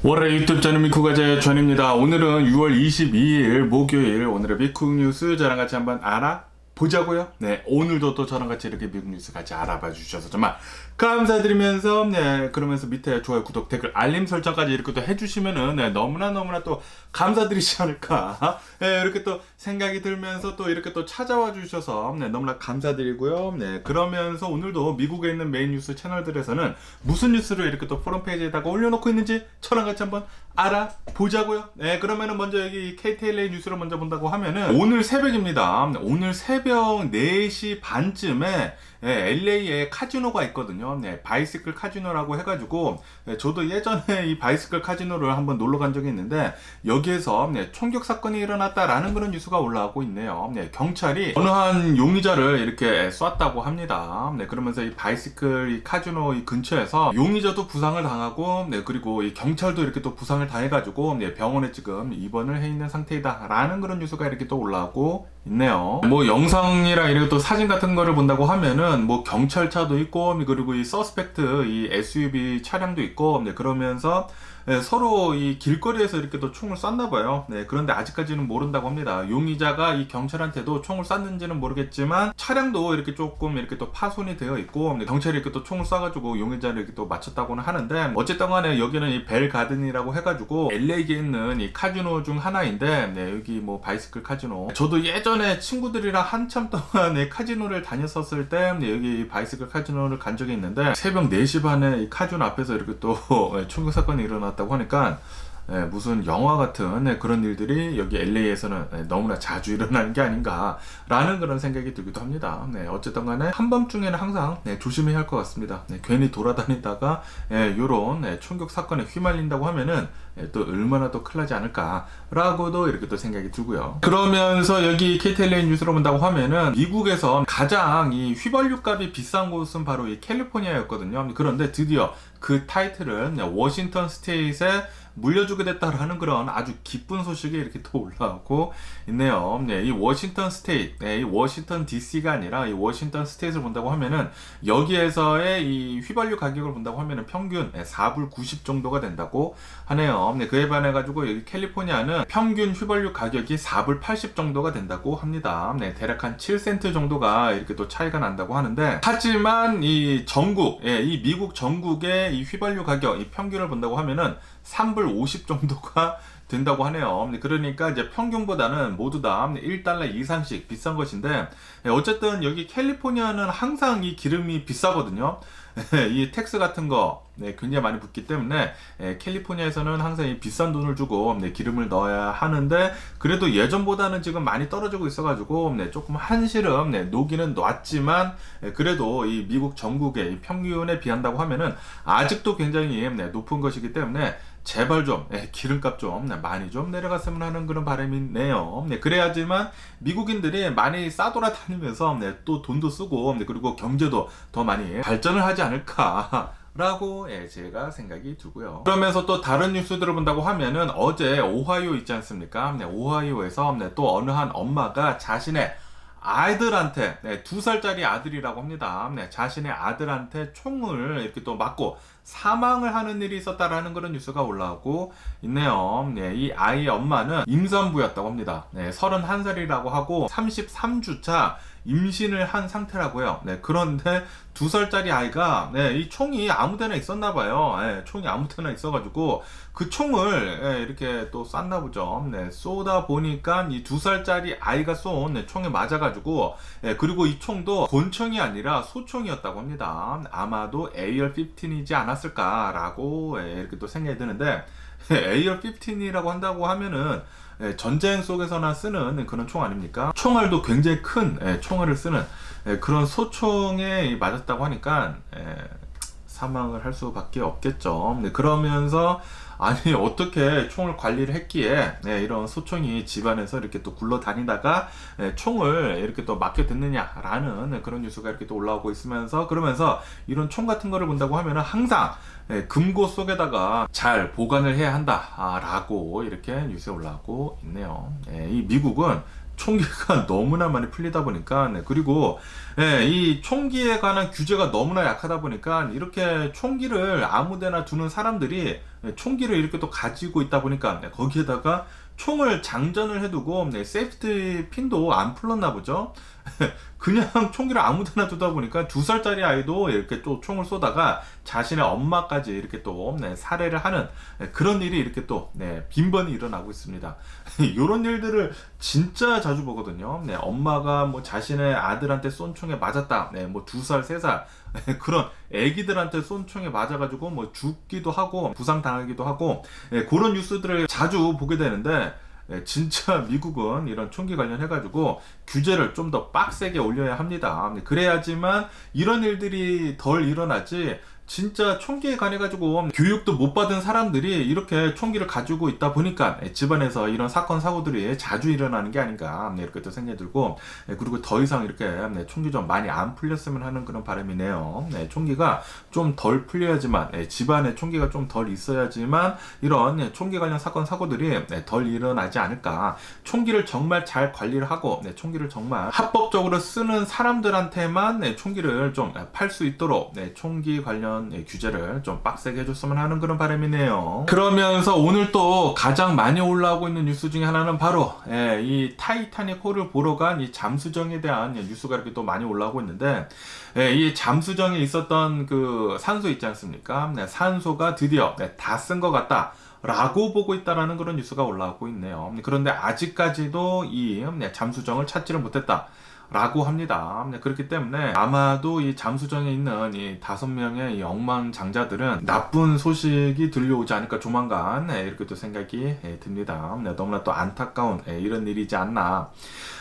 월요일 유튜브 저는 미쿠가제 전입니다. 오늘은 6월 22일 목요일, 오늘의 미국 뉴스 저랑 같이 한번 알아보자고요. 네, 오늘도 또 저랑 같이 이렇게 미국 뉴스 같이 알아봐 주셔서 정말 감사드리면서, 네, 그러면서 밑에 좋아요, 구독, 댓글, 알림 설정까지 이렇게 또 해주시면은, 네, 너무나 또 감사드리지 않을까. 네, 이렇게 또 생각이 들면서 또 이렇게 또 찾아와 주셔서, 네, 너무나 감사드리고요. 네, 그러면서 오늘도 미국에 있는 메인 뉴스 채널들에서는 무슨 뉴스를 이렇게 또 포럼 페이지에다가 올려놓고 있는지 저랑 같이 한번 알아보자고요. 네, 그러면은 먼저 여기 KTLA 뉴스를 먼저 본다고 하면은 오늘 새벽입니다. 오늘 새벽 4시 반쯤에 LA에 카지노가 있거든요. 네, 바이시클 카지노라고 해가지고, 네, 저도 예전에 이 바이시클 카지노를 한번 놀러 간 적이 있는데 여기에서, 네, 총격 사건이 일어났다라는 그런 뉴스가 올라오고 있네요. 네, 경찰이 어느 한 용의자를 이렇게 쐈다고 합니다. 네, 그러면서 이 바이시클 이 카지노 이 근처에서 용의자도 부상을 당하고, 네, 그리고 이 경찰도 이렇게 또 부상을 당해가지고, 네, 병원에 지금 입원을 해 있는 상태이다라는 그런 뉴스가 이렇게 또 올라오고 있네요. 뭐 영상이랑 이렇게 또 사진 같은 거를 본다고 하면은 뭐 경찰차도 있고, 그리고 이 서스펙트 이 SUV 차량도 있고, 네, 그러면서 네, 서로 이 길거리에서 이렇게 또 총을 쐈나 봐요. 네, 그런데 아직까지는 모른다고 합니다. 용의자가 이 경찰한테도 총을 쐈는지는 모르겠지만 차량도 이렇게 조금 이렇게 또 파손이 되어 있고, 네, 경찰이 이렇게 또 총을 쏴가지고 용의자를 이렇게 또 맞췄다고는 하는데, 어쨌든 간에 여기는 이 벨 가든이라고 해가지고 LA에 있는 이 카지노 중 하나인데, 네, 여기 뭐 바이시클 카지노, 저도 예전에 친구들이랑 한참 동안 카지노를 다녔었을 때, 네, 여기 바이시클 카지노를 간 적이 있는데 새벽 4시 반에 이 카지노 앞에서 이렇게 또 총격 사건이 일어났다고 하니까, 네, 무슨 영화 같은, 네, 그런 일들이 여기 LA에서는, 네, 너무나 자주 일어나는 게 아닌가라는 그런 생각이 들기도 합니다. 네, 어쨌든 간에 한밤중에는 항상, 네, 조심해야 할 것 같습니다. 네, 괜히 돌아다니다가, 네, 요런, 네, 총격 사건에 휘말린다고 하면은, 네, 또 얼마나 또 큰일 나지 않을까라고도 이렇게 또 생각이 들고요. 그러면서 여기 KTLA 뉴스로 본다고 하면은 미국에서 가장 이 휘발유 값이 비싼 곳은 바로 이 캘리포니아였거든요. 그런데 드디어 그 타이틀은 워싱턴 스테이트에 물려주게 됐다라는 그런 아주 기쁜 소식이 이렇게 또 올라오고 있네요. 네, 이 워싱턴 스테이트, 네, 이 워싱턴 DC가 아니라 이 워싱턴 스테이트를 본다고 하면은 여기에서의 이 휘발유 가격을 본다고 하면은 평균 4불 90 정도가 된다고 하네요. 네, 그에 반해 가지고 여기 캘리포니아는 평균 휘발유 가격이 4불 80 정도가 된다고 합니다. 네, 대략 한 7센트 정도가 이렇게 또 차이가 난다고 하는데, 하지만 이 전국, 이 미국 전국의 이 휘발유 가격, 이 평균을 본다고 하면은 3불 50 정도가 된다고 하네요. 그러니까 이제 평균보다는 모두 다 1달러 이상씩 비싼 것인데, 어쨌든 여기 캘리포니아는 항상 이 기름이 비싸거든요. 이 텍스 같은 거, 네, 굉장히 많이 붙기 때문에 캘리포니아에서는 항상 이 비싼 돈을 주고, 네, 기름을 넣어야 하는데, 그래도 예전보다는 지금 많이 떨어지고 있어가지고, 네, 조금 한시름, 네, 녹이는 놨지만, 그래도 이 미국 전국의 이 평균에 비한다고 하면은 아직도 굉장히, 네, 높은 것이기 때문에 제발 좀, 기름값 좀, 네, 많이 좀 내려갔으면 하는 그런 바람이네요. 네, 그래야지만 미국인들이 많이 싸돌아다니면서, 네, 또 돈도 쓰고, 네, 그리고 경제도 더 많이 발전을 하지 않을까 라고, 제가 생각이 들고요. 그러면서 또 다른 뉴스들을 본다고 하면은 어제 오하이오 있지 않습니까? 네, 오하이오에서, 네, 또 어느 한 엄마가 자신의 아들한테, 네, 2살짜리 아들이라고 합니다. 네, 자신의 아들한테 총을 이렇게 또 맞고 사망을 하는 일이 있었다라는 그런 뉴스가 올라오고 있네요. 네, 이 아이의 엄마는 임산부였다고 합니다. 네, 31살이라고 하고 33주차 임신을 한 상태라고요. 네, 그런데 2살짜리 아이가, 네, 이 총이 아무데나 있었나봐요. 네, 총이 아무데나 있어가지고 그 총을, 이렇게 또 쐈나 보죠. 네, 쏘다 보니까 이 2살짜리 아이가 쏜, 네, 총에 맞아가지고, 그리고 이 총도 권총이 아니라 소총이었다고 합니다. 아마도 AR-15이지 않았을까라고, 이렇게 또 생각이 드는데, AR-15이라고 한다고 하면은 전쟁 속에서나 쓰는 그런 총 아닙니까? 총알도 굉장히 큰 총알을 쓰는 그런 소총에 맞았다고 하니까 사망을 할 수밖에 없겠죠. 네, 그러면서 아니 어떻게 총을 관리를 했기에, 네, 이런 소총이 집안에서 이렇게 또 굴러다니다가, 네, 총을 이렇게 또 맞게 됐느냐라는 그런 뉴스가 이렇게 또 올라오고 있으면서, 그러면서 이런 총 같은 거를 본다고 하면은 항상, 금고 속에다가 잘 보관을 해야 한다라고 이렇게 뉴스에 올라오고 있네요. 이 미국은 총기가 너무나 많이 풀리다 보니까, 그리고 이 총기에 관한 규제가 너무나 약하다 보니까 이렇게 총기를 아무데나 두는 사람들이 총기를 이렇게 또 가지고 있다 보니까 거기에다가 총을 장전을 해두고 세이프티 핀도 안 풀렀나 보죠. 그냥 총기를 아무데나 두다 보니까 2살짜리 아이도 이렇게 또 총을 쏘다가 자신의 엄마까지 이렇게 또 살해를 하는 그런 일이 이렇게 또 빈번히 일어나고 있습니다. 이런 일들을 진짜 자주 보거든요. 엄마가 뭐 자신의 아들한테 쏜 총에 맞았다. 뭐 2살, 3살 그런 애기들한테 쏜 총에 맞아가지고 뭐 죽기도 하고 부상 당하기도 하고 그런 뉴스들을 자주 보게 되는데, 진짜 미국은 이런 총기 관련해가지고 규제를 좀 더 빡세게 올려야 합니다. 그래야지만 이런 일들이 덜 일어나지, 진짜 총기에 관해가지고 교육도 못 받은 사람들이 이렇게 총기를 가지고 있다 보니까 집안에서 이런 사건 사고들이 자주 일어나는 게 아닌가 이렇게 또 생각이 들고, 그리고 더 이상 이렇게 총기 좀 많이 안 풀렸으면 하는 그런 바람이네요. 총기가 좀 덜 풀려야지만, 집안에 총기가 좀 덜 있어야지만 이런 총기 관련 사건 사고들이 덜 일어나지 않을까. 총기를 정말 잘 관리를 하고 총기를 정말 합법적으로 쓰는 사람들한테만 총기를 좀 팔 수 있도록 총기 관련 규제를 좀 빡세게 해줬으면 하는 그런 바람이네요. 그러면서 오늘 또 가장 많이 올라오고 있는 뉴스 중에 하나는 바로 이 타이타닉 호를 보러 간 이 잠수정에 대한 뉴스가 이렇게 또 많이 올라오고 있는데, 이 잠수정에 있었던 그 산소 있지 않습니까? 산소가 드디어 다 쓴 것 같다 라고 보고 있다라는 그런 뉴스가 올라오고 있네요. 그런데 아직까지도 이 잠수정을 찾지를 못했다 라고 합니다. 그렇기 때문에 아마도 이 잠수정에 있는 이 5명의 이 억만장자들은 나쁜 소식이 들려오지 않을까 조만간 이렇게 또 생각이 듭니다. 너무나 또 안타까운 이런 일이지 않나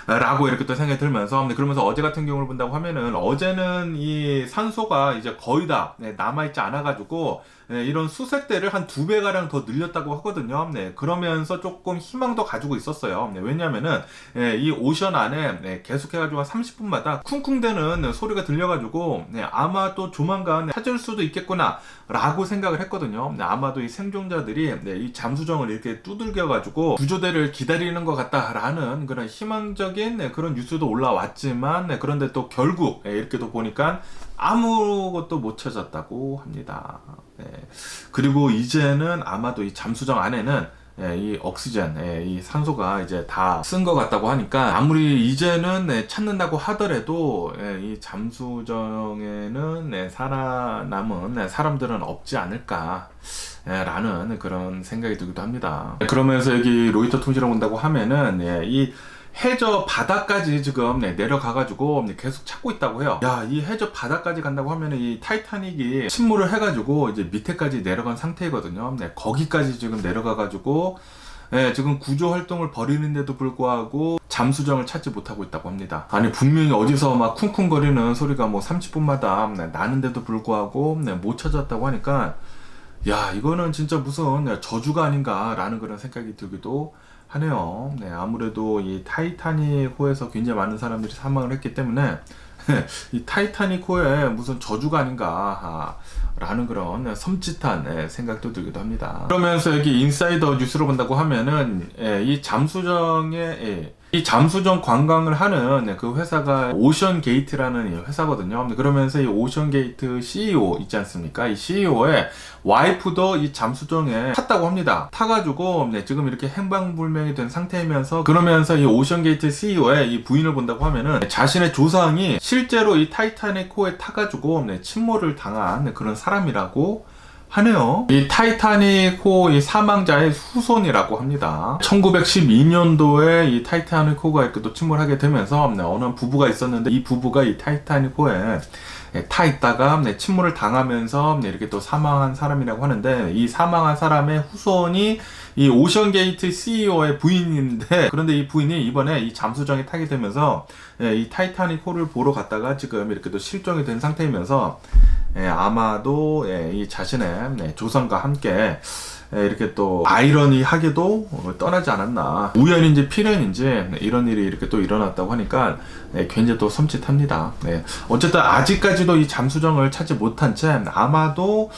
라고 이렇게 또 생각이 들면서, 그러면서 어제 같은 경우를 본다고 하면은 어제는 이 산소가 이제 거의 다 남아있지 않아가지고 이런 수색대를 한 2배가량 더 늘렸다고 하거든요. 그러면서 조금 희망도 가지고 있었어요. 왜냐면은 이 오션 안에 계속해가지고 한 30분마다 쿵쿵대는 소리가 들려가지고 아마 또 조만간 찾을 수도 있겠구나 라고 생각을 했거든요. 아마도 이 생존자들이 이 잠수정을 이렇게 두들겨가지고 구조대를 기다리는 것 같다라는 그런 희망적인 그런 뉴스도 올라왔지만, 그런데 또 결국 이렇게 또 보니까 아무것도 못 찾았다고 합니다. 그리고 이제는 아마도 이 잠수정 안에는 이 옥시젠, 이 산소가 이제 다 쓴 것 같다고 하니까 아무리 이제는 찾는다고 하더라도 이 잠수정에는 살아남은 사람들은 없지 않을까 라는 그런 생각이 들기도 합니다. 그러면서 여기 로이터 통신을 본다고 하면은 이 해저 바다까지 지금 내려가가지고 계속 찾고 있다고 해요. 야, 이 해저 바다까지 간다고 하면 이 타이타닉이 침몰을 해가지고 이제 밑에까지 내려간 상태이거든요. 거기까지 지금 내려가가지고 지금 구조 활동을 벌이는데도 불구하고 잠수정을 찾지 못하고 있다고 합니다. 아니, 분명히 어디서 막 쿵쿵거리는 소리가 뭐 30분마다 나는데도 불구하고 못 찾았다고 하니까, 야, 이거는 진짜 무슨 저주가 아닌가 라는 그런 생각이 들기도 하네요. 아무래도 이 타이타닉호에서 굉장히 많은 사람들이 사망을 했기 때문에 이 타이타닉호에 무슨 저주가 아닌가 라는 그런 섬찟한 생각도 들기도 합니다. 그러면서 여기 인사이더 뉴스를 본다고 하면은 이 잠수정에 이 잠수정 관광을 하는 그 회사가 오션 게이트라는 회사거든요. 그러면서 이 오션 게이트 CEO 있지 않습니까? 이 CEO의 와이프도 이 잠수정에 탔다고 합니다. 타가지고 지금 이렇게 행방불명이 된 상태이면서, 그러면서 이 오션 게이트 CEO의 이 부인을 본다고 하면은 자신의 조상이 실제로 이 타이타닉호에 타가지고 침몰을 당한 그런 사람이라고 하네요. 이 타이타닉호 이 사망자의 후손이라고 합니다. 1912년도에 이 타이타닉호가 이렇게 또 침몰하게 되면서 어느 부부가 있었는데, 이 부부가 이 타이타닉호에 타 있다가 침몰을 당하면서 이렇게 또 사망한 사람이라고 하는데, 이 사망한 사람의 후손이 이 오션게이트 CEO의 부인인데, 그런데 이 부인이 이번에 이 잠수정에 타게 되면서 이 타이타닉호를 보러 갔다가 지금 이렇게 또 실종이 된 상태이면서 아마도 이 자신의 조선과 함께 이렇게 또 아이러니하게도 떠나지 않았나. 우연인지 필연인지 이런 일이 이렇게 또 일어났다고 하니까 굉장히 또 섬찟합니다. 어쨌든 아직까지도 이 잠수정을 찾지 못한 채 아마도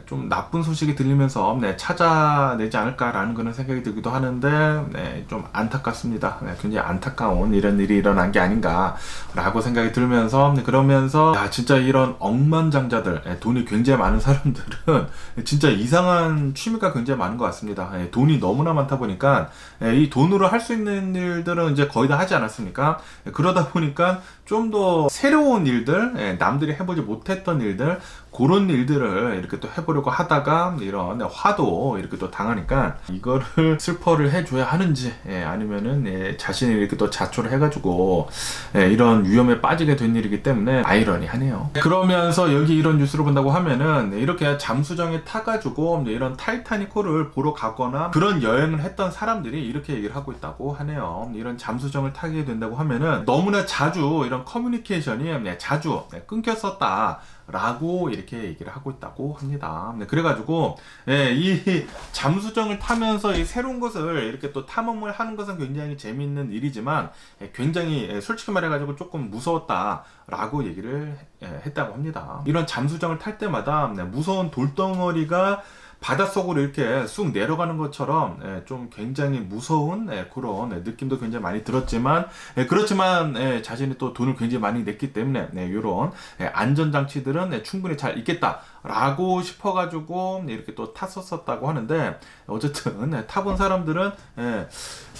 좀 나쁜 소식이 들리면서 찾아내지 않을까라는 그런 생각이 들기도 하는데 좀 안타깝습니다. 굉장히 안타까운 이런 일이 일어난 게 아닌가라고 생각이 들면서 그러면서 야, 진짜 이런 억만장자들, 돈이 굉장히 많은 사람들은 진짜 이상한 취미가 굉장히 많은 것 같습니다. 돈이 너무나 많다 보니까 이 돈으로 할 수 있는 일들은 이제 거의 다 하지 않았습니까? 그러다 보니까 좀 더 새로운 일들, 남들이 해보지 못했던 일들, 그런 일들을 이렇게 또 해보려고 하다가 이런 화도 이렇게 또 당하니까 이거를 슬퍼를 해줘야 하는지 아니면은 자신이 이렇게 또 자초를 해가지고 이런 위험에 빠지게 된 일이기 때문에 아이러니하네요. 그러면서 여기 이런 뉴스를 본다고 하면은 이렇게 잠수정에 타가지고 이런 타이타닉호를 보러 가거나 그런 여행을 했던 사람들이 이렇게 얘기를 하고 있다고 하네요. 이런 잠수정을 타게 된다고 하면은 너무나 자주 이런 커뮤니케이션이 자주 끊겼었다 라고 이렇게 얘기를 하고 있다고 합니다. 그래가지고 이 잠수정을 타면서 이 새로운 것을 이렇게 또 탐험을 하는 것은 굉장히 재미있는 일이지만 굉장히 솔직히 말해가지고 조금 무서웠다 라고 얘기를 했다고 합니다. 이런 잠수정을 탈 때마다 무서운 돌덩어리가 바닷속으로 이렇게 쑥 내려가는 것처럼 좀 굉장히 무서운 그런 느낌도 굉장히 많이 들었지만 그렇지만 자신이 또 돈을 굉장히 많이 냈기 때문에 이런 안전장치들은 충분히 잘 있겠다 라고 싶어가지고 이렇게 또 탔었다고 하는데 어쨌든 타본 사람들은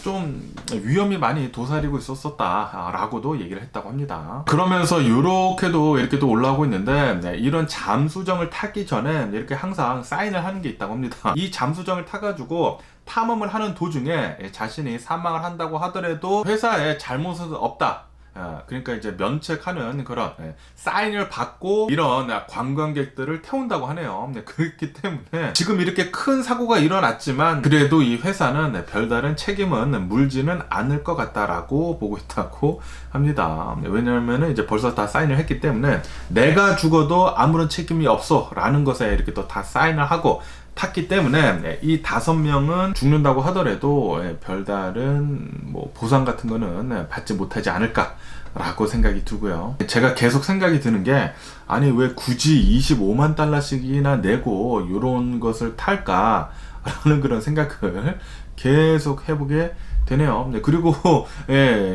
좀 위험이 많이 도사리고 있었다 라고도 얘기를 했다고 합니다. 그러면서 이렇게도 이렇게 또 올라오고 있는데 이런 잠수정을 타기 전에 이렇게 항상 사인을 하는 게 있다고 합니다. 이 잠수정을 타가지고 탐험을 하는 도중에 자신이 사망을 한다고 하더라도 회사에 잘못은 없다, 그러니까 이제 면책하는 그런 사인을 받고 이런 관광객들을 태운다고 하네요. 그렇기 때문에 지금 이렇게 큰 사고가 일어났지만 그래도 이 회사는 별다른 책임은 물지는 않을 것 같다라고 보고 있다고 합니다. 왜냐하면 이제 벌써 다 사인을 했기 때문에 내가 죽어도 아무런 책임이 없어 라는 것에 이렇게 또 다 사인을 하고 탔기 때문에 이 5명은 죽는다고 하더라도 별다른 뭐 보상 같은 거는 받지 못하지 않을까 라고 생각이 들고요. 제가 계속 생각이 드는 게 아니 왜 굳이 25만 달러씩이나 내고 이런 것을 탈까 라는 그런 생각을 계속 해보게 되네요. 그리고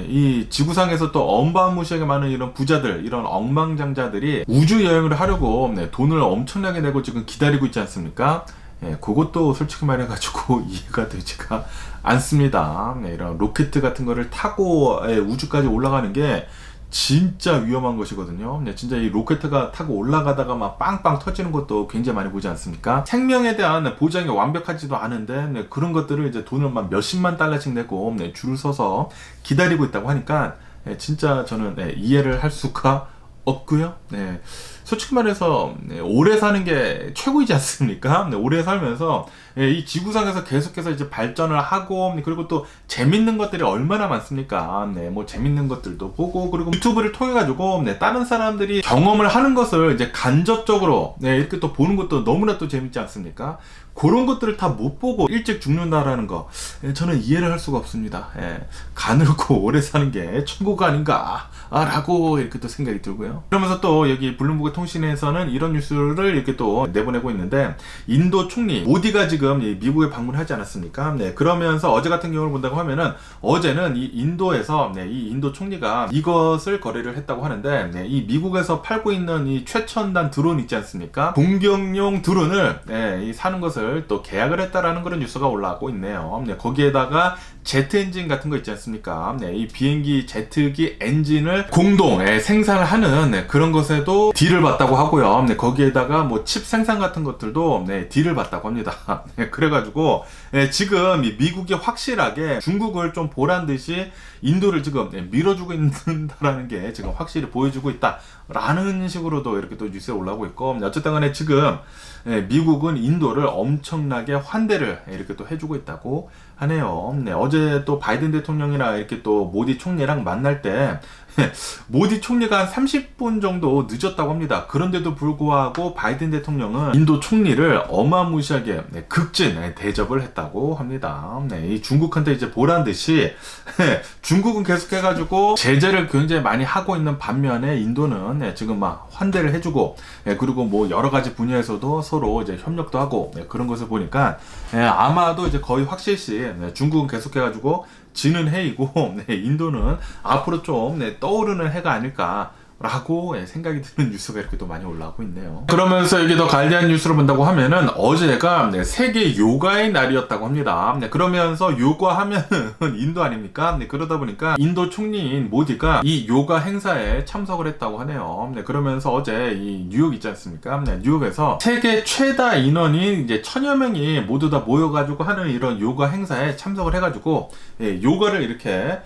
이 지구상에서 또 엄마무시하게 많은 이런 부자들, 이런 억만장자들이 우주 여행을 하려고 돈을 엄청나게 내고 지금 기다리고 있지 않습니까? 그것도 솔직히 말해가지고 이해가 되지가 않습니다. 이런 로켓 같은 거를 타고 우주까지 올라가는 게 진짜 위험한 것이거든요. 진짜 이 로켓가 타고 올라가다가 막 빵빵 터지는 것도 굉장히 많이 보지 않습니까? 생명에 대한 보장이 완벽하지도 않은데 그런 것들을 이제 돈을 막 몇십만 달러씩 내고 줄을 서서 기다리고 있다고 하니까 진짜 저는 이해를 할 수가 없고요. 솔직히 말해서 오래 사는 게 최고이지 않습니까? 오래 살면서 이 지구상에서 계속해서 이제 발전을 하고 그리고 또 재밌는 것들이 얼마나 많습니까? 뭐 재밌는 것들도 보고 그리고 유튜브를 통해 가지고 다른 사람들이 경험을 하는 것을 이제 간접적으로 이렇게 또 보는 것도 너무나 또 재밌지 않습니까? 그런 것들을 다 못 보고 일찍 죽는다라는 거 저는 이해를 할 수가 없습니다. 가늘고 오래 사는 게 천국 아닌가 라고 이렇게 또 생각이 들고요. 그러면서 또 여기 블룸버그 통신에서는 이런 뉴스를 이렇게 또 내보내고 있는데 인도 총리 모디가 지금 미국에 방문하지 않았습니까? 그러면서 어제 같은 경우를 본다고 하면은 어제는 이 인도에서 이 인도 총리가 이것을 거래를 했다고 하는데 이 미국에서 팔고 있는 이 최첨단 드론 있지 않습니까? 공격용 드론을 사는 것을 또 계약을 했다라는 그런 뉴스가 올라오고 있네요. 거기에다가 제트 엔진 같은 거 있지 않습니까? 이 비행기 제트기 엔진을 공동 생산을 하는 그런 것에도 딜을 받다고 하고요. 거기에다가 뭐 칩 생산 같은 것들도 딜을 받다고 합니다. 그래가지고 지금 미국이 확실하게 중국을 좀 보란 듯이 인도를 지금 밀어주고 있다라는 게 지금 확실히 보여주고 있다라는 식으로도 이렇게 또 뉴스에 올라오고 있고 어쨌든 간에 지금 미국은 인도를 엄청나게 환대를 이렇게 또 해주고 있다고 하네요. 어제 또 바이든 대통령이랑 이렇게 또 모디 총리랑 만날 때 모디 총리가 한 30분 정도 늦었다고 합니다. 그런데도 불구하고 바이든 대통령은 인도 총리를 어마무시하게 극진 대접을 했다고 합니다. 이 중국한테 이제 보란 듯이 중국은 계속해가지고 제재를 굉장히 많이 하고 있는 반면에 인도는 지금 막 환대를 해주고 그리고 뭐 여러 가지 분야에서도 서로 이제 협력도 하고 그런 것을 보니까 아마도 이제 거의 확실시 중국은 계속해가지고 지는 해이고 인도는 앞으로 좀 떠오르는 해가 아닐까 라고 생각이 드는 뉴스가 이렇게 또 많이 올라오고 있네요. 그러면서 여기 더 가디안 뉴스를 본다고 하면은 어제가 세계 요가의 날이었다고 합니다. 그러면서 요가하면은 인도 아닙니까? 그러다 보니까 인도 총리인 모디가 이 요가 행사에 참석을 했다고 하네요. 그러면서 어제 이 뉴욕 있지 않습니까? 뉴욕에서 세계 최다 인원이 이제 1000여 명이 모두 다 모여가지고 하는 이런 요가 행사에 참석을 해가지고 요가를 이렇게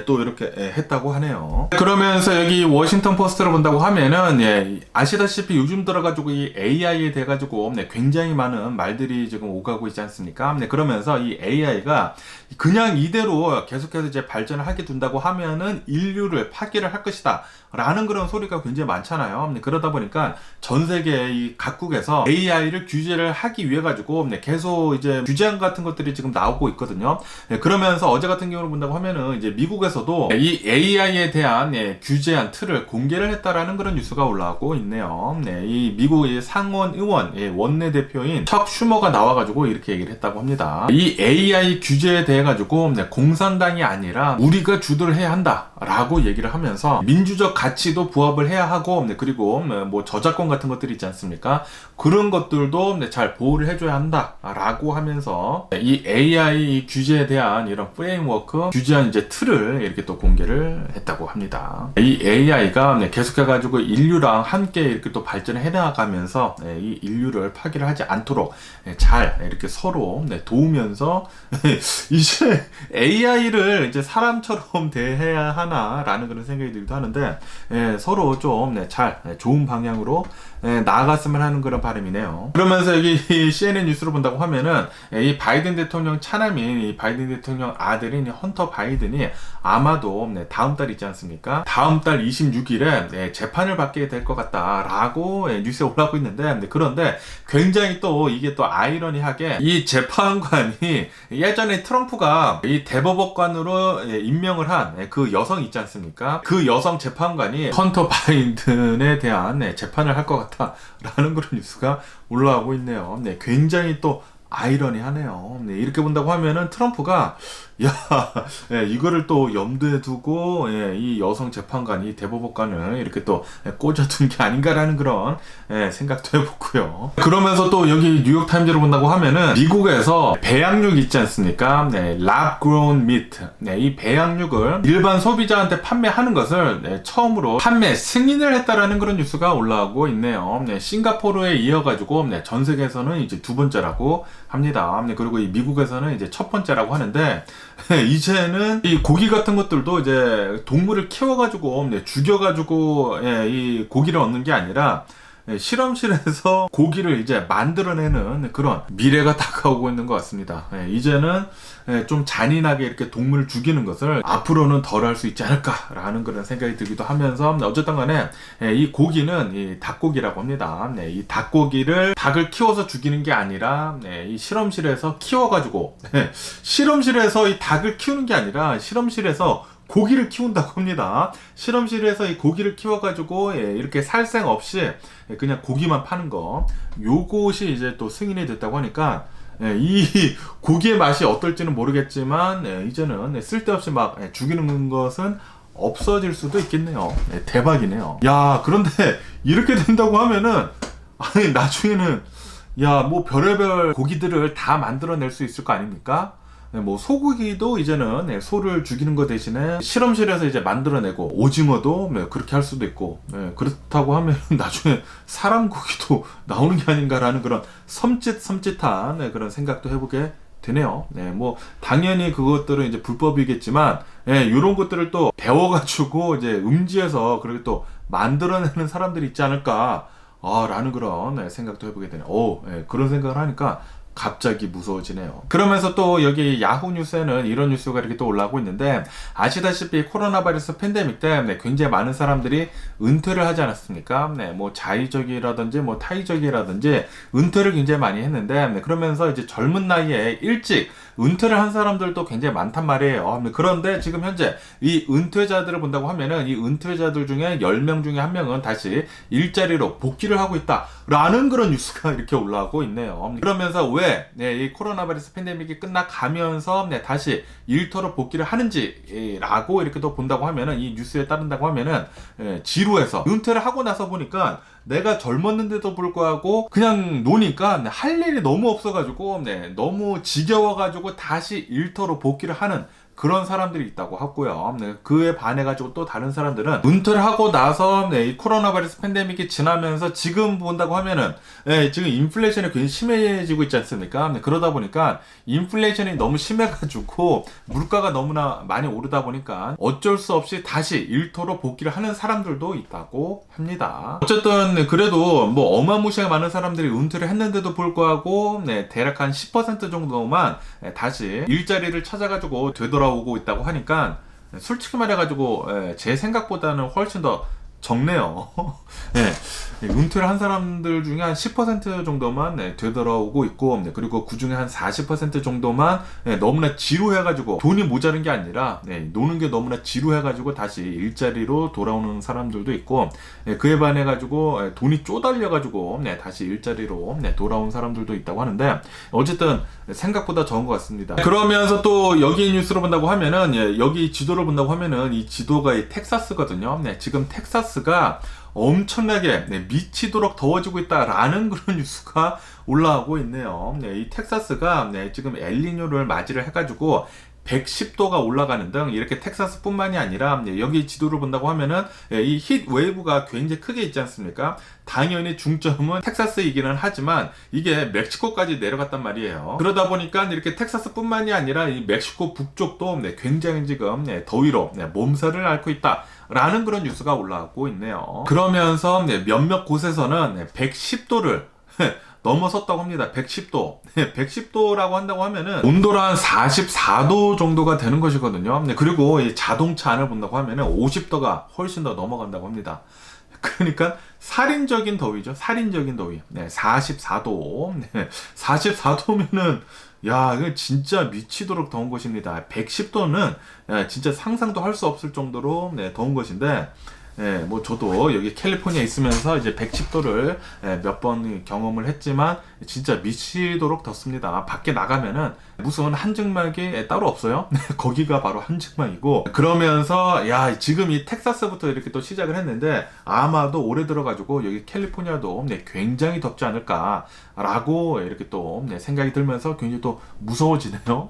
또 이렇게 했다고 하네요. 그러면서 여기 워싱턴 포스트를 본다고 하면은 아시다시피 요즘 들어가지고 이 AI에 돼가지고 굉장히 많은 말들이 지금 오가고 있지 않습니까? 그러면서 이 AI가 그냥 이대로 계속해서 이제 발전을 하게 둔다고 하면은 인류를 파괴를 할 것이다 라는 그런 소리가 굉장히 많잖아요. 그러다 보니까 전 세계 이 각국에서 AI를 규제를 하기 위해 가지고 계속 이제 규제안 같은 것들이 지금 나오고 있거든요. 그러면서 어제 같은 경우를 본다고 하면은 이제 미국에서도 이 AI에 대한 규제안 틀을 공개를 했다라는 그런 뉴스가 올라오고 있네요. 이 미국의 상원 의원 원내대표인 척 슈머가 나와가지고 이렇게 얘기를 했다고 합니다. 이 AI 규제에 대해 가지고 공산당이 아니라 우리가 주도를 해야 한다라고 얘기를 하면서 민주적 가치도 부합을 해야 하고 그리고 뭐 저작권 같은 것들이 있지 않습니까? 그런 것들도 잘 보호를 해줘야 한다라고 하면서 이 AI 규제에 대한 이런 프레임워크 규제한 이제 틀을 이렇게 또 공개를 했다고 합니다. 이 AI가 계속해가지고 인류랑 함께 이렇게 또 발전을 해나가면서 이 인류를 파괴를 하지 않도록 잘 이렇게 서로 도우면서 이제 AI를 이제 사람처럼 대해야 하나라는 그런 생각이 들기도 하는데 서로 좀 잘 좋은 방향으로 나아갔으면 하는 그런 바람이네요. 그러면서 여기 CNN 뉴스를 본다고 하면은 이 바이든 대통령 차남인 이 바이든 대통령 아들인 헌터 바이든이 아마도 다음 달 있지 않습니까? 다음 달 26일에 재판을 받게 될 것 같다라고 뉴스에 올라오고 있는데 그런데 굉장히 또 이게 또 아이러니하게 이 재판관이 예전에 트럼프가 이 대법원관으로 임명을 한 그 여성 있지 않습니까? 그 여성 재판관이 헌터 바이든에 대한 재판을 할 것 같다라는 그런 뉴스가 올라오고 있네요. 굉장히 또 아이러니하네요. 이렇게 본다고 하면은 트럼프가 이거를 또 염두에 두고 이 여성 재판관이 대법원관을 이렇게 또 꽂아둔 게 아닌가라는 그런 생각도 해보고요. 그러면서 또 여기 뉴욕 타임즈를 본다고 하면은 미국에서 배양육 있지 않습니까? lab grown meat. 이 배양육을 일반 소비자한테 판매하는 것을 처음으로 판매 승인을 했다라는 그런 뉴스가 올라오고 있네요. 싱가포르에 이어가지고 전 세계에서는 이제 두 번째라고 합니다. 그리고 이 미국에서는 이제 첫 번째라고 하는데 이제는 이 고기 같은 것들도 이제 동물을 키워가지고 죽여가지고 이 고기를 얻는 게 아니라 실험실에서 고기를 이제 만들어내는 그런 미래가 다가오고 있는 것 같습니다. 이제는 좀 잔인하게 이렇게 동물을 죽이는 것을 앞으로는 덜 할 수 있지 않을까라는 그런 생각이 들기도 하면서 어쨌든 간에 이 고기는 이 닭고기라고 합니다. 이 닭고기를 닭을 키워서 죽이는 게 아니라 이 실험실에서 키워가지고 실험실에서 이 닭을 키우는 게 아니라 실험실에서 고기를 키운다고 합니다. 실험실에서 이 고기를 키워가지고 이렇게 살생 없이 그냥 고기만 파는 거, 요것이 이제 또 승인이 됐다고 하니까 이 고기의 맛이 어떨지는 모르겠지만 이제는 쓸데없이 막 죽이는 것은 없어질 수도 있겠네요. 대박이네요. 야, 그런데 이렇게 된다고 하면은 아니 나중에는 뭐 별의별 고기들을 다 만들어낼 수 있을 거 아닙니까? 뭐 소고기도 이제는 소를 죽이는 거 대신에 실험실에서 이제 만들어내고 오징어도 그렇게 할 수도 있고 그렇다고 하면 나중에 사람 고기도 나오는 게 아닌가라는 그런 섬찟한 그런 생각도 해보게 되네요. 뭐 당연히 그것들은 이제 불법이겠지만 이런 것들을 또 배워가지고 이제 음지에서 그렇게 또 만들어내는 사람들이 있지 않을까 라는 그런 생각도 해보게 되네요. 그런 생각을 하니까 갑자기 무서워지네요. 그러면서 또 여기 야후 뉴스에는 이런 뉴스가 이렇게 또 올라오고 있는데, 아시다시피 코로나 바이러스 팬데믹 때문에 굉장히 많은 사람들이 은퇴를 하지 않았습니까? 네, 뭐 자의적이라든지 뭐 타의적이라든지 은퇴를 굉장히 많이 했는데, 네, 그러면서 이제 젊은 나이에 일찍 은퇴를 한 사람들도 굉장히 많단 말이에요. 그런데 지금 현재 이 은퇴자들을 본다고 하면은 이 은퇴자들 중에 10명 중에 1명은 다시 일자리로 복귀를 하고 있다라는 그런 뉴스가 이렇게 올라오고 있네요. 그러면서 왜 이 코로나 바이러스 팬데믹이 끝나가면서 다시 일터로 복귀를 하는지라고 이렇게 또 본다고 하면은, 이 뉴스에 따른다고 하면은 지루해서 은퇴를 하고 나서 보니까 내가 젊었는데도 불구하고 그냥 노니까 할 일이 너무 없어가지고 너무 지겨워가지고 다시 일터로 복귀를 하는 그런 사람들이 있다고 하고요. 그에 반해가지고 또 다른 사람들은 은퇴를 하고 나서 이 코로나 바이러스 팬데믹이 지나면서 지금 본다고 하면은 지금 인플레이션이 굉장히 심해지고 있지 않습니까? 그러다 보니까 인플레이션이 너무 심해가지고 물가가 너무나 많이 오르다 보니까 어쩔 수 없이 다시 일터로 복귀를 하는 사람들도 있다고 합니다. 어쨌든 그래도 뭐 어마무시하게 많은 사람들이 은퇴를 했는데도 불구하고 대략 한 10% 정도만 다시 일자리를 찾아가지고 되돌아오고 있다고 하니까, 솔직히 말해가지고 제 생각보다는 훨씬 더 적네요. 은퇴를 한 사람들 중에 한 10% 정도만 되돌아오고 있고, 그리고 그 중에 한 40% 정도만 너무나 지루해가지고 돈이 모자른 게 아니라 노는 게 너무나 지루해가지고 다시 일자리로 돌아오는 사람들도 있고, 그에 반해가지고 돈이 쪼달려가지고 다시 일자리로 돌아온 사람들도 있다고 하는데, 어쨌든 생각보다 적은 것 같습니다. 그러면서 또 여기 뉴스로 본다고 하면은, 여기 지도를 본다고 하면은 이 지도가 이 텍사스거든요. 지금 텍사스가 엄청나게 미치도록 더워지고 있다라는 그런 뉴스가 올라오고 있네요. 이 텍사스가 지금 엘니뇨를 맞이를 해가지고 110도가 올라가는 등, 이렇게 텍사스뿐만이 아니라 여기 지도를 본다고 하면은 이 히트 웨이브가 굉장히 크게 있지 않습니까? 당연히 중점은 텍사스이기는 하지만 이게 멕시코까지 내려갔단 말이에요. 그러다 보니까 이렇게 텍사스뿐만이 아니라 이 멕시코 북쪽도 굉장히 지금 더위로 몸살을 앓고 있다 라는 그런 뉴스가 올라오고 있네요. 그러면서 몇몇 곳에서는 110도를 넘어섰다고 합니다. 110도. 110도라고 한다고 하면은 온도가 한 44도 정도가 되는 것이거든요. 그리고 이 자동차 안을 본다고 하면은 50도가 훨씬 더 넘어간다고 합니다. 그러니까 살인적인 더위죠. 살인적인 더위. 44도. 44도면은 야, 이거 진짜 미치도록 더운 것입니다. 110도는 진짜 상상도 할 수 없을 정도로 더운 것인데, 뭐 저도 여기 캘리포니아에 있으면서 이제 110도를 몇 번 경험을 했지만 진짜 미치도록 덥습니다. 밖에 나가면은 무슨 한증막이 따로 없어요. 거기가 바로 한증막이고, 그러면서 야, 지금 이 텍사스부터 이렇게 또 시작을 했는데 아마도 올해 들어가지고 여기 캘리포니아도 굉장히 덥지 않을까라고 이렇게 또 생각이 들면서 굉장히 또 무서워지네요.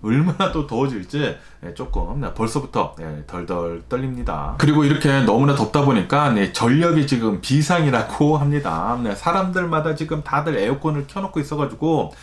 얼마나 또 더워질지 조금 벌써부터 덜덜 떨립니다. 그리고 이렇게 너무나 덥다 보니까 전력이 지금 비상이라고 합니다. 사람들마다 지금 다들 에어컨을 켜놓고 있어가지고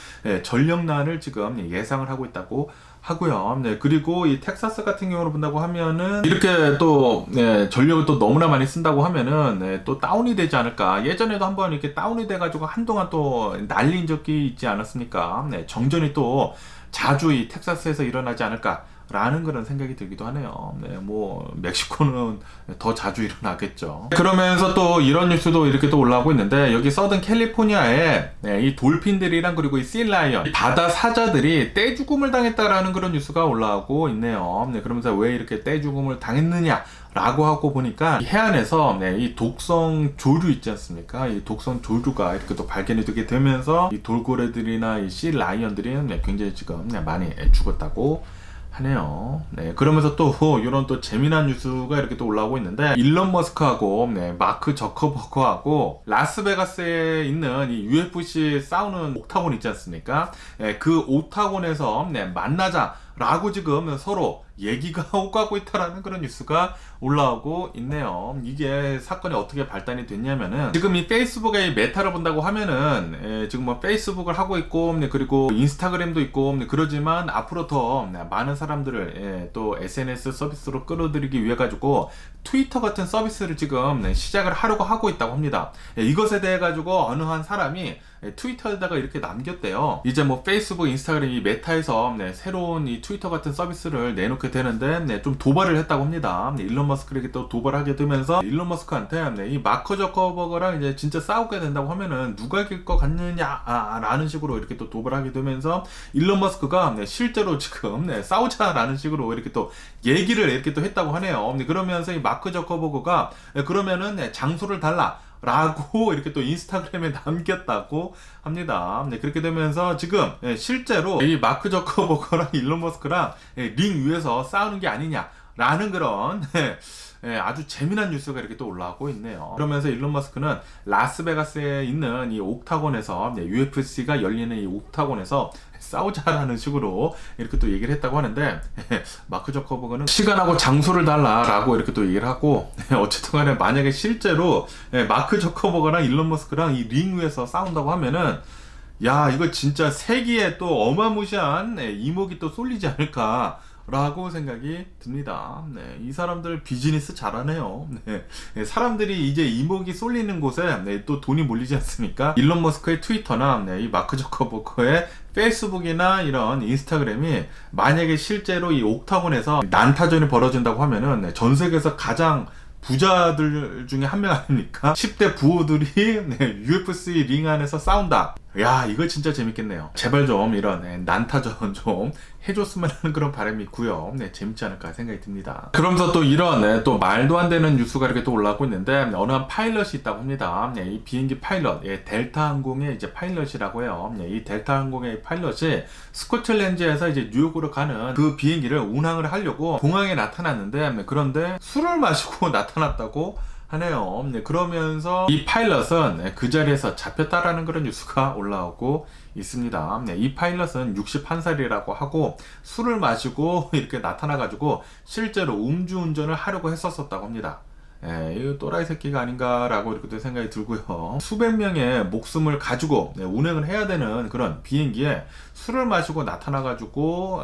전력난을 지금 예상을 하고 있다고 하고요. 그리고 이 텍사스 같은 경우로 본다고 하면은 이렇게 또 전력을 또 너무나 많이 쓴다고 하면은 또 다운이 되지 않을까. 예전에도 한번 이렇게 다운이 돼가지고 한동안 또 날린 적이 있지 않았습니까? 정전이 또 자주 이 텍사스에서 일어나지 않을까 라는 그런 생각이 들기도 하네요. 뭐 멕시코는 더 자주 일어나겠죠. 그러면서 또 이런 뉴스도 이렇게 또 올라오고 있는데, 여기 서든 캘리포니아에 이 돌핀들이랑 그리고 이 씨라이언, 바다 사자들이 떼죽음을 당했다라는 그런 뉴스가 올라오고 있네요. 그러면서 왜 이렇게 떼죽음을 당했느냐 라고 하고 보니까, 해안에서 이 독성 조류 있지 않습니까? 이 독성 조류가 이렇게 또 발견이 되게 되면서 이 돌고래들이나 이 씨라이언들이 굉장히 지금 많이 죽었다고 하네요. 그러면서 또 이런 또 재미난 뉴스가 이렇게 또 올라오고 있는데, 일론 머스크하고 마크 저커버그하고 라스베가스에 있는 이 UFC 싸우는 옥타곤 있지 않습니까? 그 옥타곤에서 만나자 라고 지금 서로 얘기가 오가고 있다라는 그런 뉴스가 올라오고 있네요. 이게 사건이 어떻게 발단이 됐냐면은 지금 이 페이스북의 메타를 본다고 하면은 지금 뭐 페이스북을 하고 있고 그리고 인스타그램도 있고 그러지만 앞으로 더 많은 사람들을 또 SNS 서비스로 끌어들이기 위해 가지고 트위터 같은 서비스를 지금 시작을 하려고 하고 있다고 합니다. 이것에 대해 가지고 어느 한 사람이 트위터에다가 이렇게 남겼대요. 이제 뭐 페이스북, 인스타그램 이 메타에서 새로운 이 트위터 같은 서비스를 내놓게 되는데 좀 도발을 했다고 합니다. 일론 머스크에게 또 도발하게 되면서 일론 머스크한테 이 마크 저커버그랑 이제 진짜 싸우게 된다고 하면은 누가 이길 것 같느냐 라는 식으로 이렇게 또 도발하게 되면서 일론 머스크가 실제로 지금 싸우자라는 식으로 이렇게 또 얘기를 이렇게 또 했다고 하네요. 그러면서 이 마크 저커버그가 그러면은 장소를 달라 라고 이렇게 또 인스타그램에 남겼다고 합니다. 그렇게 되면서 지금 실제로 이 마크 저커버거랑 일론 머스크랑 링 위에서 싸우는 게 아니냐라는 그런 아주 재미난 뉴스가 이렇게 또 올라오고 있네요. 그러면서 일론 머스크는 라스베가스에 있는 이 옥타곤에서 UFC가 열리는 이 옥타곤에서 싸우자라는 식으로 이렇게 또 얘기를 했다고 하는데 마크 저커버그는 시간하고 장소를 달라라고 이렇게 또 얘기를 하고 어쨌든 간에 만약에 실제로 마크 저커버그랑 일론 머스크랑 이 링 위에서 싸운다고 하면은 야 이거 진짜 세기에 또 어마무시한 이목이 또 쏠리지 않을까 라고 생각이 듭니다. 이 사람들 비즈니스 잘하네요. 사람들이 이제 이목이 쏠리는 곳에 또 돈이 몰리지 않습니까? 일론 머스크의 트위터나 이 마크 저커버그의 페이스북이나 이런 인스타그램이 만약에 실제로 이 옥타곤에서 난타전이 벌어진다고 하면은 전 세계에서 가장 부자들 중에 한 명 아닙니까? 10대 부호들이 UFC 링 안에서 싸운다. 야 이거 진짜 재밌겠네요. 제발 좀 이런 난타전 좀 해줬으면 하는 그런 바람이 있고요. 재밌지 않을까 생각이 듭니다. 그러면서 또 이런 또 말도 안 되는 뉴스가 이렇게 또 올라오고 있는데 어느 한 파일럿이 있다고 합니다. 이 비행기 파일럿, 델타 항공의 이제 파일럿이라고 해요. 이 델타 항공의 파일럿이 스코틀랜드에서 이제 뉴욕으로 가는 그 비행기를 운항을 하려고 공항에 나타났는데 그런데 술을 마시고 나타났다고 하네요. 그러면서 이 파일럿은 그 자리에서 잡혔다라는 그런 뉴스가 올라오고 있습니다. 이 파일럿은 61살이라고 하고 술을 마시고 이렇게 나타나가지고 실제로 음주운전을 하려고 했었다고 합니다. 이거 또라이 새끼가 아닌가라고 이렇게 생각이 들고요. 수백 명의 목숨을 가지고 운행을 해야 되는 그런 비행기에 술을 마시고 나타나가지고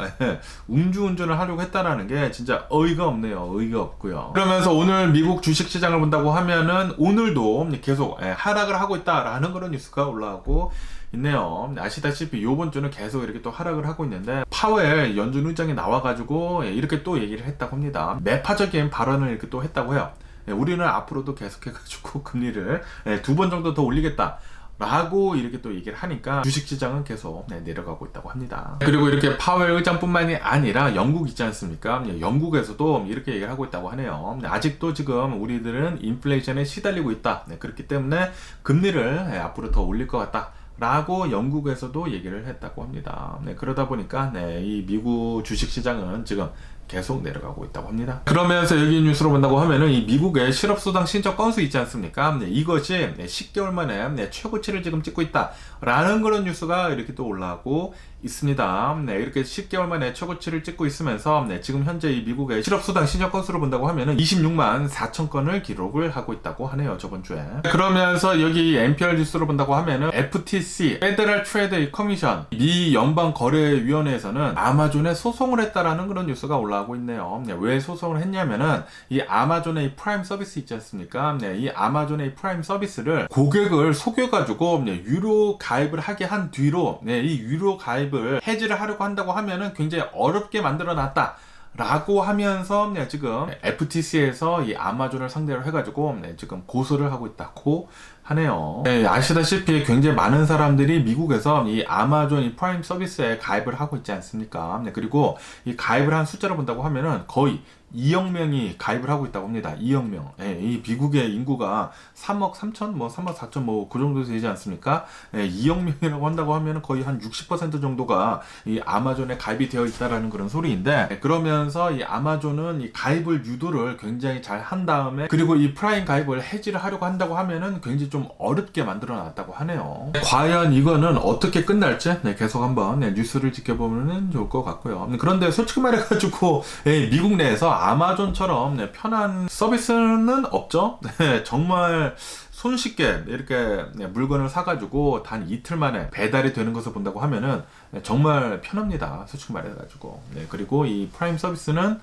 음주운전을 하려고 했다라는 게 진짜 어이가 없네요. 어이가 없고요. 그러면서 오늘 미국 주식시장을 본다고 하면은 오늘도 계속 하락을 하고 있다라는 그런 뉴스가 올라오고 있네요. 아시다시피 이번 주는 계속 이렇게 또 하락을 하고 있는데 파웰 연준 의장이 나와가지고 이렇게 또 얘기를 했다고 합니다. 매파적인 발언을 이렇게 또 했다고 해요. 우리는 앞으로도 계속해가지고 금리를 2번 정도 더 올리겠다 라고 이렇게 또 얘기를 하니까 주식시장은 계속 내려가고 있다고 합니다. 그리고 이렇게 파웰 의장뿐만이 아니라 영국 있지 않습니까? 영국에서도 이렇게 얘기를 하고 있다고 하네요. 아직도 지금 우리들은 인플레이션에 시달리고 있다. 그렇기 때문에 금리를 앞으로 더 올릴 것 같다 라고 영국에서도 얘기를 했다고 합니다. 그러다 보니까 이 미국 주식시장은 지금 계속 내려가고 있다고 합니다. 그러면서 여기 뉴스로 본다고 하면은 이 미국의 실업수당 신청 건수 있지 않습니까? 이것이 10개월 만에 최고치를 지금 찍고 있다라는 그런 뉴스가 이렇게 또 올라오고 있습니다. 이렇게 10개월 만에 최고치를 찍고 있으면서 지금 현재 이 미국의 실업수당 신청 건수를 본다고 하면은 26만 4천 건을 기록을 하고 있다고 하네요. 저번 주에. 그러면서 여기 NPR 뉴스로 본다고 하면은 FTC, Federal Trade Commission, 미 연방거래위원회에서는 아마존에 소송을 했다라는 그런 뉴스가 올라오고 있네요. 왜 소송을 했냐면은 이 아마존의 이 프라임 서비스 있지 않습니까? 이 아마존의 이 프라임 서비스를 고객을 속여가지고 유료 가입을 하게 한 뒤로 이 유료 가입을 해지를 하려고 한다고 하면은 굉장히 어렵게 만들어 놨다 라고 하면서 지금 FTC에서 이 아마존을 상대로 해가지고 지금 고소를 하고 있다고 하네요. 아시다시피 굉장히 많은 사람들이 미국에서 이 아마존 이 프라임 서비스에 가입을 하고 있지 않습니까? 그리고 이 가입을 한 숫자를 본다고 하면은 거의 2억 명이 가입을 하고 있다고 합니다. 2억 명. 이 미국의 인구가 3억 3천, 3억 4천, 그 정도 되지 않습니까? 2억 명이라고 한다고 하면 거의 한 60% 정도가 이 아마존에 가입이 되어 있다라는 그런 소리인데, 그러면서 이 아마존은 이 가입을 유도를 굉장히 잘 한 다음에, 그리고 이 프라임 가입을 해지를 하려고 한다고 하면은 굉장히 좀 어렵게 만들어 놨다고 하네요. 과연 이거는 어떻게 끝날지 계속 한번 뉴스를 지켜보면 좋을 것 같고요. 그런데 솔직히 말해가지고 미국 내에서 아마존처럼 편한 서비스는 없죠. 정말 손쉽게 이렇게 물건을 사가지고 단 이틀 만에 배달이 되는 것을 본다고 하면은 정말 편합니다. 솔직히 말해가지고. 그리고 이 프라임 서비스는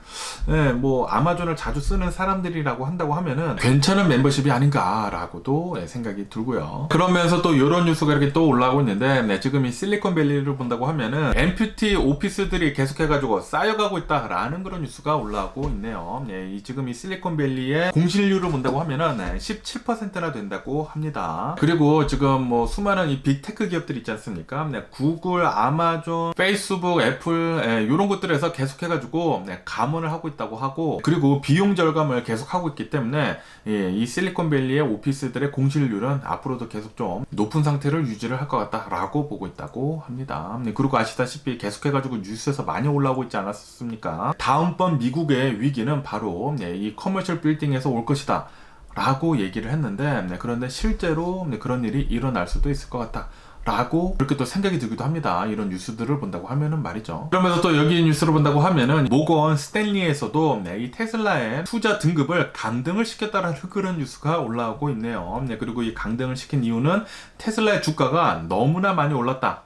뭐 아마존을 자주 쓰는 사람들이라고 한다고 하면은 괜찮은 멤버십이 아닌가라고도 생각이 들고요. 그러면서 또 이런 뉴스가 이렇게 또 올라오고 있는데 지금 이 실리콘밸리를 본다고 하면은 엠퓨티 오피스들이 계속해가지고 쌓여가고 있다라는 그런 뉴스가 올라오고 있네요. 지금 이 실리콘밸리의 공실률을 본다고 하면은 17%나 된다고 합니다. 그리고 지금 뭐 수많은 이 빅테크 기업들 있지 않습니까? 구글, 아마존, 페이스북, 애플 이런 것들에서 계속해가지고 감원을 하고 있다고 하고, 그리고 비용 절감을 계속하고 있기 때문에 이 실리콘밸리의 오피스들의 공실률은 앞으로도 계속 좀 높은 상태를 유지를 할 것 같다라고 보고 있다고 합니다. 그리고 아시다시피 계속해가지고 뉴스에서 많이 올라오고 있지 않았습니까? 다음번 미국의 위기는 바로 이 커머셜 빌딩에서 올 것이다 라고 얘기를 했는데, 그런데 실제로 그런 일이 일어날 수도 있을 것 같다 라고 그렇게 또 생각이 들기도 합니다. 이런 뉴스들을 본다고 하면은 말이죠. 그러면서 또 여기 뉴스를 본다고 하면은 모건 스탠리에서도 이 테슬라의 투자 등급을 강등을 시켰다라는 그런 뉴스가 올라오고 있네요. 그리고 이 강등을 시킨 이유는 테슬라의 주가가 너무나 많이 올랐다.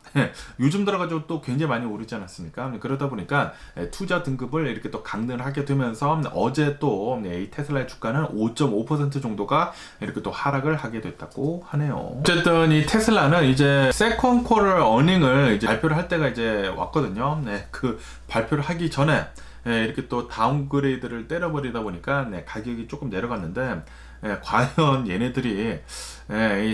요즘 들어가지고 또 굉장히 많이 오르지 않았습니까? 그러다 보니까 투자 등급을 이렇게 또 강등을 하게 되면서 어제 또 이 테슬라의 주가는 5.5% 정도가 이렇게 또 하락을 하게 됐다고 하네요. 어쨌든 이 테슬라는 이제 세컨 쿼터 어닝을 이제 발표를 할 때가 이제 왔거든요. 그 발표를 하기 전에 이렇게 또 다운그레이드를 때려버리다 보니까 가격이 조금 내려갔는데, 과연 얘네들이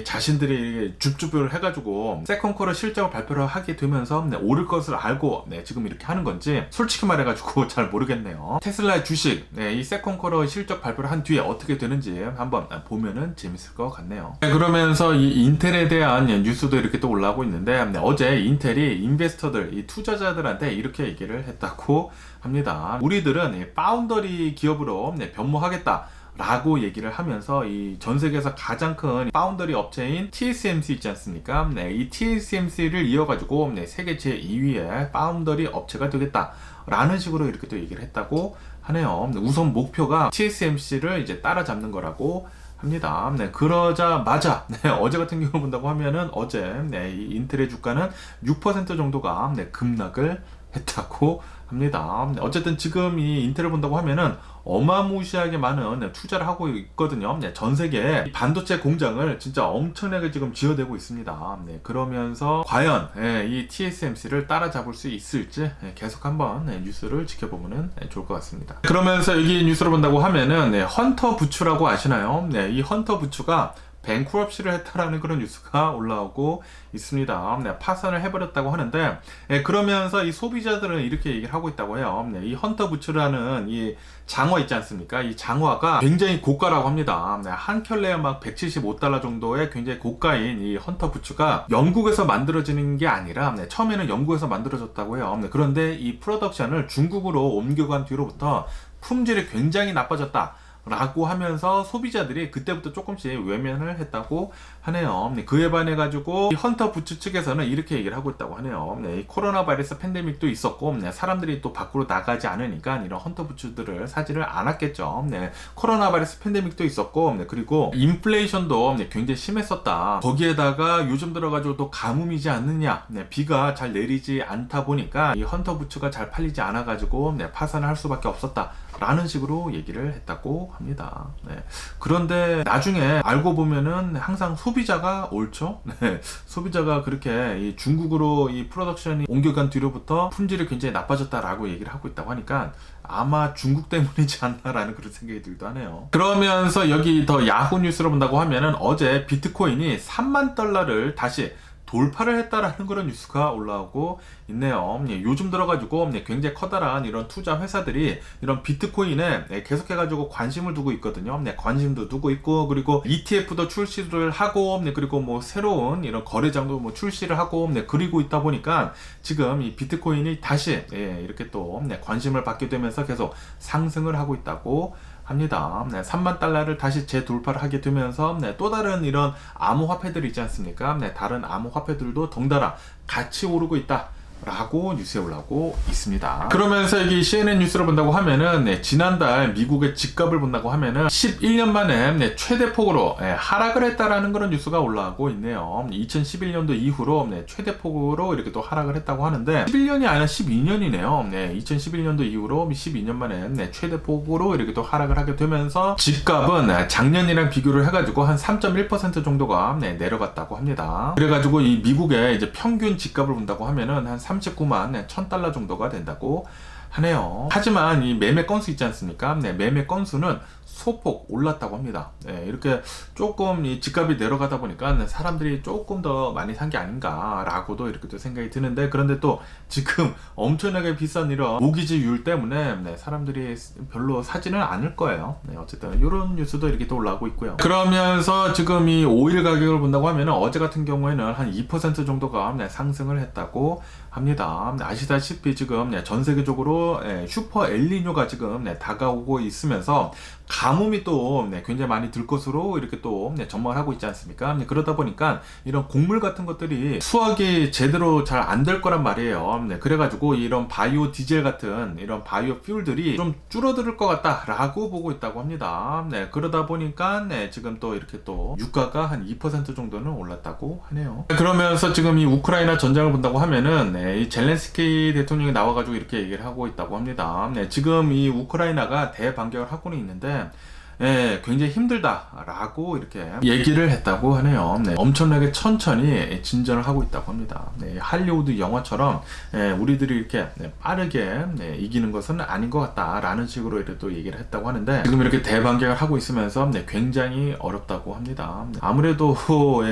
자신들이 줍줍을 해가지고 세컨 쿼터 실적을 발표를 하게 되면서 오를 것을 알고 지금 이렇게 하는 건지 솔직히 말해가지고 잘 모르겠네요. 테슬라의 주식 이 세컨 쿼터 실적 발표를 한 뒤에 어떻게 되는지 한번 보면은 재밌을 것 같네요. 그러면서 이 인텔에 대한 뉴스도 이렇게 또 올라오고 있는데, 어제 인텔이 인베스터들, 이 투자자들한테 이렇게 얘기를 했다고 합니다. 우리들은 파운더리 기업으로 변모하겠다 라고 얘기를 하면서 이 전 세계에서 가장 큰 파운더리 업체인 TSMC 있지 않습니까? 이 TSMC를 이어가지고 세계 제2위의 파운더리 업체가 되겠다 라는 식으로 이렇게 또 얘기를 했다고 하네요. 우선 목표가 TSMC를 이제 따라잡는 거라고 합니다. 그러자마자 어제 같은 경우 본다고 하면은 어제 이 인텔의 주가는 6% 정도가 급락을 했다고 합니다. 어쨌든 지금 이 인텔을 본다고 하면은 어마무시하게 많은 투자를 하고 있거든요. 전 세계에 반도체 공장을 진짜 엄청나게 지금 지어대고 있습니다. 그러면서 과연 이 TSMC를 따라잡을 수 있을지 계속 한번 뉴스를 지켜보면 좋을 것 같습니다. 그러면서 여기 뉴스를 본다고 하면은 헌터 부추라고 아시나요? 이 헌터 부추가 뱅크럽시를 했다라는 그런 뉴스가 올라오고 있습니다. 파산을 해버렸다고 하는데, 그러면서 이 소비자들은 이렇게 얘기를 하고 있다고 해요. 이 헌터 부츠라는 이 장어 있지 않습니까? 이 장어가 굉장히 고가라고 합니다. 한 켤레에 막 $175 정도의 굉장히 고가인 이 헌터 부츠가 영국에서 만들어지는 게 아니라 처음에는 영국에서 만들어졌다고 해요. 그런데 이 프로덕션을 중국으로 옮겨간 뒤로부터 품질이 굉장히 나빠졌다 라고 하면서 소비자들이 그때부터 조금씩 외면을 했다고 하네요. 그에 반해 가지고 이 헌터 부츠 측에서는 이렇게 얘기를 하고 있다고 하네요. 이 코로나 바이러스 팬데믹도 있었고 사람들이 또 밖으로 나가지 않으니까 이런 헌터 부츠들을 사지를 않았겠죠. 코로나 바이러스 팬데믹도 있었고 그리고 인플레이션도 굉장히 심했었다. 거기에다가 요즘 들어가지고 또 가뭄이지 않느냐, 비가 잘 내리지 않다 보니까 이 헌터 부츠가 잘 팔리지 않아 가지고 파산을 할 수밖에 없었다 라는 식으로 얘기를 했다고 합니다. 그런데 나중에 알고 보면은 항상 소비자가 옳죠. 소비자가 그렇게 이 중국으로 이 프로덕션이 옮겨간 뒤로부터 품질이 굉장히 나빠졌다라고 얘기를 하고 있다고 하니까 아마 중국 때문이지 않나라는 그런 생각이 들기도 하네요. 그러면서 여기 더 야후 뉴스를 본다고 하면은 어제 비트코인이 3만 달러를 다시 돌파를 했다라는 그런 뉴스가 올라오고 있네요. 요즘 들어가지고 굉장히 커다란 이런 투자 회사들이 이런 비트코인에 계속해가지고 관심을 두고 있거든요. 관심도 두고 있고, 그리고 ETF도 출시를 하고, 그리고 뭐 새로운 이런 거래장도 뭐 출시를 하고, 그리고 있다 보니까 지금 이 비트코인이 다시 이렇게 또 관심을 받게 되면서 계속 상승을 하고 있다고 합니다. 3만 달러를 다시 재돌파를 하게 되면서 또 다른 이런 암호화폐들이 있지 않습니까? 다른 암호화폐들도 덩달아 같이 오르고 있다 라고 뉴스에 올라오고 있습니다. 그러면서 여기 CNN 뉴스를 본다고 하면은 지난달 미국의 집값을 본다고 하면은 11년 만에 최대폭으로 하락을 했다라는 그런 뉴스가 올라오고 있네요. 2011년도 이후로 최대폭으로 이렇게 또 하락을 했다고 하는데 11년이 아니라 12년이네요. 2011년도 이후로 12년 만에 최대폭으로 이렇게 또 하락을 하게 되면서 집값은 작년이랑 비교를 해가지고 한 3.1% 정도가 내려갔다고 합니다. 그래가지고 이 미국의 이제 평균 집값을 본다고 하면은 한 39만 1000달러 정도가 된다고 하네요. 하지만 이 매매 건수 있지 않습니까? 매매 건수는 소폭 올랐다고 합니다. 이렇게 조금 이 집값이 내려가다 보니까 사람들이 조금 더 많이 산 게 아닌가라고도 이렇게 또 생각이 드는데, 그런데 또 지금 엄청나게 비싼 이런 모기지율 때문에 사람들이 별로 사지는 않을 거예요. 어쨌든 이런 뉴스도 이렇게 또 올라오고 있고요. 그러면서 지금 이 오일 가격을 본다고 하면 어제 같은 경우에는 한 2% 정도가 상승을 했다고 합니다. 아시다시피 지금 전 세계적으로 슈퍼 엘니뇨가 지금 다가오고 있으면서 가뭄이 또 굉장히 많이 들 것으로 이렇게 또 전망을 하고 있지 않습니까? 그러다 보니까 이런 곡물 같은 것들이 수확이 제대로 잘 안 될 거란 말이에요. 그래가지고 이런 바이오 디젤 같은 이런 바이오 퓨얼들이 좀 줄어들 것 같다라고 보고 있다고 합니다. 그러다 보니까 지금 또 이렇게 또 유가가 한 2% 정도는 올랐다고 하네요. 그러면서 지금 이 우크라이나 전장을 본다고 하면은 이 젤렌스키 대통령이 나와가지고 이렇게 얘기를 하고 있다고 합니다. 지금 이 우크라이나가 대반격을 하고는 있는데 굉장히 힘들다라고 이렇게 얘기를 했다고 하네요. 엄청나게 천천히 진전을 하고 있다고 합니다. 할리우드 영화처럼 우리들이 이렇게 빠르게 이기는 것은 아닌 것 같다라는 식으로 이렇게 또 얘기를 했다고 하는데, 지금 이렇게 대반격을 하고 있으면서 굉장히 어렵다고 합니다. 아무래도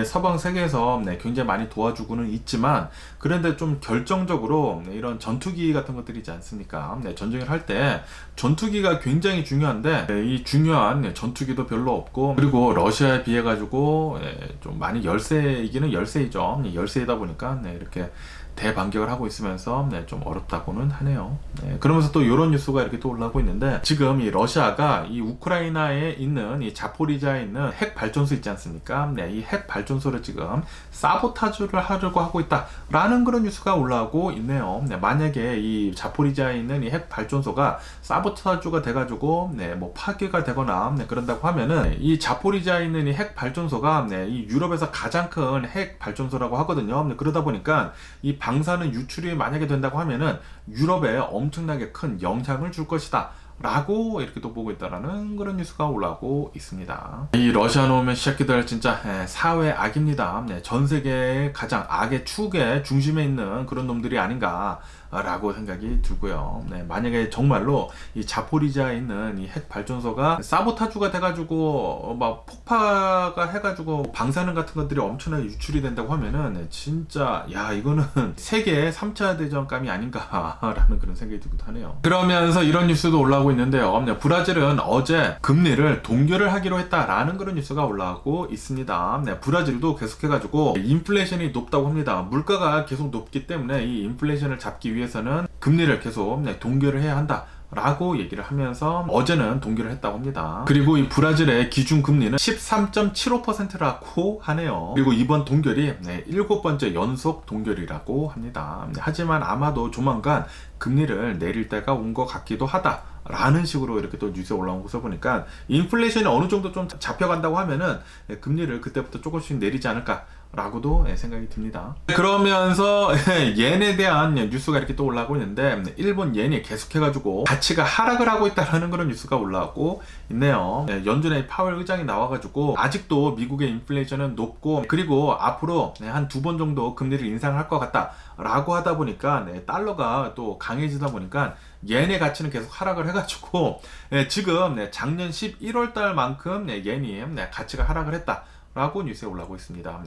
서방 세계에서 굉장히 많이 도와주고는 있지만, 그런데 좀 결정적으로 이런 전투기 같은 것들이 있지 않습니까? 전쟁을 할 때 전투기가 굉장히 중요한데 이 중요한 전투기도 별로 없고, 그리고 러시아에 비해 가지고 좀 많이 열세이기는 열세이죠. 열세이다 보니까 이렇게 대반격을 하고 있으면서 좀 어렵다고는 하네요. 그러면서 또 이런 뉴스가 이렇게 또 올라오고 있는데, 지금 이 러시아가 이 우크라이나에 있는 이 자포리자에 있는 핵 발전소 있지 않습니까? 이 핵 발전소를 지금 사보타주를 하려고 하고 있다라는 그런 뉴스가 올라오고 있네요. 만약에 이 자포리자에 있는 이 핵 발전소가 사보타주가 돼가지고 뭐 파괴가 되거나 그런다고 하면은 이 자포리자에 있는 이 핵 발전소가 이 유럽에서 가장 큰 핵 발전소라고 하거든요. 그러다 보니까 이 방사능 유출이 만약에 된다고 하면은 유럽에 엄청나게 큰 영향을 줄 것이다 라고 이렇게 또 보고 있다라는 그런 뉴스가 올라오고 있습니다. 이 러시아 놈의 새끼들 진짜 사회 악입니다. 전 세계의 가장 악의 축의 중심에 있는 그런 놈들이 아닌가 라고 생각이 들고요. 만약에 정말로 이 자포리자에 있는 이 핵 발전소가 사보타주가 돼가지고 막 폭파가 해가지고 방사능 같은 것들이 엄청나게 유출이 된다고 하면은 진짜 이거는 세계 3차 대전감이 아닌가라는 그런 생각이 들기도 하네요. 그러면서 이런 뉴스도 올라오고 있는데요. 브라질은 어제 금리를 동결을 하기로 했다라는 그런 뉴스가 올라오고 있습니다. 브라질도 계속해가지고 인플레이션이 높다고 합니다. 물가가 계속 높기 때문에 이 인플레이션을 잡기 위해서는 금리를 계속 동결을 해야 한다 라고 얘기를 하면서 어제는 동결을 했다고 합니다. 그리고 이 브라질의 기준금리는 13.75%라고 하네요. 그리고 이번 동결이 7번째 연속 동결이라고 합니다. 하지만 아마도 조만간 금리를 내릴 때가 온 것 같기도 하다 라는 식으로 이렇게 또 뉴스에 올라온 것을 보니까 인플레이션이 어느 정도 좀 잡혀간다고 하면은 금리를 그때부터 조금씩 내리지 않을까 라고도 생각이 듭니다. 그러면서 옌에 대한 뉴스가 이렇게 또 올라오고 있는데, 일본 옌이 계속해가지고 가치가 하락을 하고 있다는 그런 뉴스가 올라오고 있네요. 연준의 파월 의장이 나와가지고 아직도 미국의 인플레이션은 높고, 그리고 앞으로 한 2번 정도 금리를 인상할 것 같다 라고 하다 보니까 달러가 또 강해지다 보니까 옌의 가치는 계속 하락을 해가지고 지금 작년 11월 달만큼 옌이 가치가 하락을 했다 라고 뉴스에 올라오고 있습니다.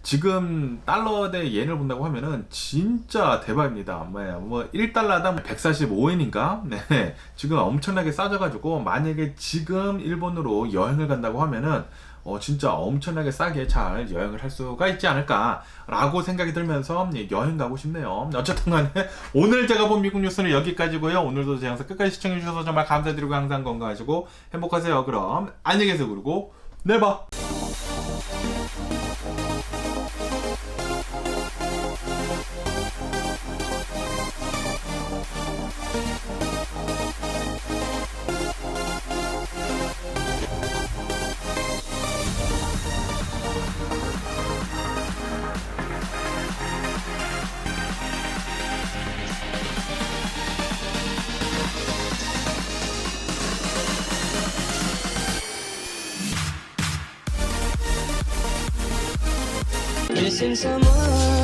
지금 달러 대 옌을 본다고 하면은 진짜 대박입니다. 뭐 1달러당 145엔인가? 지금 엄청나게 싸져가지고 만약에 지금 일본으로 여행을 간다고 하면은 진짜 엄청나게 싸게 잘 여행을 할 수가 있지 않을까라고 생각이 들면서 여행 가고 싶네요. 어쨌든 간에 오늘 제가 본 미국 뉴스는 여기까지고요. 오늘도 제 영상 끝까지 시청해 주셔서 정말 감사드리고 항상 건강하시고 행복하세요. 그럼 안녕히 계세요. 그리고 내일 봐. Missing someone